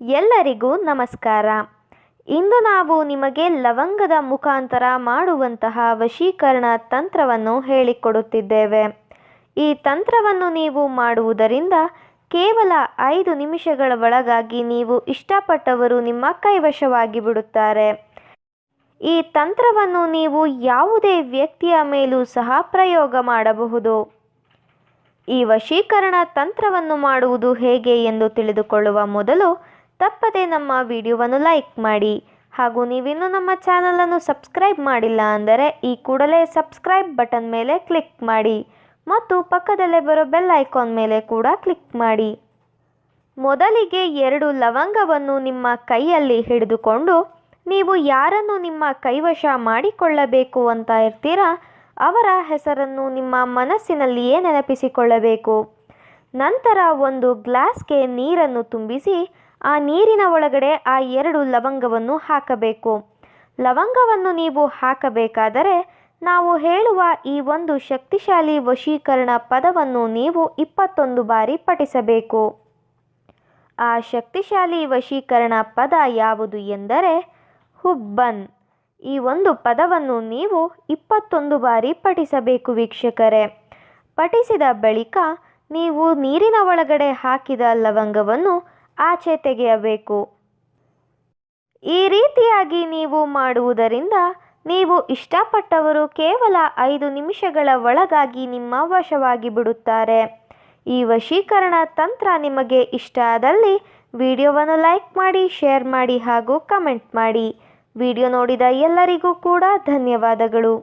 ಎಲ್ಲರಿಗೂ ನಮಸ್ಕಾರ. ಇಂದು ನಾವು ನಿಮಗೆ ಲವಂಗದ ಮುಖಾಂತರ ಮಾಡುವಂತಹ ವಶೀಕರಣ ತಂತ್ರವನ್ನು ಹೇಳಿಕೊಡುತ್ತಿದ್ದೇವೆ. ಈ ತಂತ್ರವನ್ನು ನೀವು ಮಾಡುವುದರಿಂದ ಕೇವಲ 5 ನಿಮಿಷಗಳ ಒಳಗಾಗಿ ನೀವು ಇಷ್ಟಪಟ್ಟವರು ನಿಮ್ಮ ಕೈವಶವಾಗಿ ಬಿಡುತ್ತಾರೆ. ಈ ತಂತ್ರವನ್ನು ನೀವು ಯಾವುದೇ ವ್ಯಕ್ತಿಯ ಮೇಲೂ ಸಹ ಪ್ರಯೋಗ ಮಾಡಬಹುದು. ಈ ವಶೀಕರಣ ತಂತ್ರವನ್ನು ಮಾಡುವುದು ಹೇಗೆ ಎಂದು ತಿಳಿದುಕೊಳ್ಳುವ ಮೊದಲು ತಪ್ಪದೆ ನಮ್ಮ ವಿಡಿಯೋವನ್ನು ಲೈಕ್ ಮಾಡಿ. ಹಾಗೂ ನೀವಿನ್ನೂ ನಮ್ಮ ಚಾನಲನ್ನು ಸಬ್ಸ್ಕ್ರೈಬ್ ಮಾಡಿಲ್ಲ ಅಂದರೆ ಈ ಕೂಡಲೇ ಸಬ್ಸ್ಕ್ರೈಬ್ ಬಟನ್ ಮೇಲೆ ಕ್ಲಿಕ್ ಮಾಡಿ ಮತ್ತು ಪಕ್ಕದಲ್ಲೇ ಬರೋ ಬೆಲ್ ಐಕಾನ್ ಮೇಲೆ ಕೂಡ ಕ್ಲಿಕ್ ಮಾಡಿ. ಮೊದಲಿಗೆ 2 ಲವಂಗವನ್ನು ನಿಮ್ಮ ಕೈಯಲ್ಲಿ ಹಿಡಿದುಕೊಂಡು ನೀವು ಯಾರನ್ನು ನಿಮ್ಮ ಕೈವಶ ಮಾಡಿಕೊಳ್ಳಬೇಕು ಅಂತ ಇರ್ತೀರಾ ಅವರ ಹೆಸರನ್ನು ನಿಮ್ಮ ಮನಸ್ಸಿನಲ್ಲಿಯೇ ನೆನಪಿಸಿಕೊಳ್ಳಬೇಕು. ನಂತರ ಒಂದು ಗ್ಲಾಸ್ಗೆ ನೀರನ್ನು ತುಂಬಿಸಿ ಆ ನೀರಿನ ಒಳಗಡೆ ಆ 2 ಲವಂಗವನ್ನು ಹಾಕಬೇಕು. ಲವಂಗವನ್ನು ನೀವು ಹಾಕಬೇಕಾದರೆ ನಾವು ಹೇಳುವ ಈ ಒಂದು ಶಕ್ತಿಶಾಲಿ ವಶೀಕರಣ ಪದವನ್ನು ನೀವು 21 ಬಾರಿ ಪಠಿಸಬೇಕು. ಆ ಶಕ್ತಿಶಾಲಿ ವಶೀಕರಣ ಪದ ಯಾವುದು ಎಂದರೆ ಹುಬ್ಬನ್. ಈ ಒಂದು ಪದವನ್ನು ನೀವು 21 ಬಾರಿ ಪಠಿಸಬೇಕು ವೀಕ್ಷಕರೇ. ಪಠಿಸಿದ ಬಳಿಕ ನೀವು ನೀರಿನ ಒಳಗಡೆ ಹಾಕಿದ ಲವಂಗವನ್ನು ಆಚೆ ತೆಗೆಯಬೇಕು. ಈ ರೀತಿಯಾಗಿ ನೀವು ಮಾಡುವುದರಿಂದ ನೀವು ಇಷ್ಟಪಟ್ಟವರು ಕೇವಲ 5 ನಿಮಿಷಗಳ ಒಳಗಾಗಿ ನಿಮ್ಮ ವಶವಾಗಿ ಬಿಡುತ್ತಾರೆ. ಈ ವಶೀಕರಣ ತಂತ್ರ ನಿಮಗೆ ಇಷ್ಟ ಆದಲ್ಲಿ ವಿಡಿಯೋವನ್ನು ಲೈಕ್ ಮಾಡಿ, ಶೇರ್ ಮಾಡಿ ಹಾಗೂ ಕಮೆಂಟ್ ಮಾಡಿ. ವಿಡಿಯೋ ನೋಡಿದ ಎಲ್ಲರಿಗೂ ಕೂಡ ಧನ್ಯವಾದಗಳು.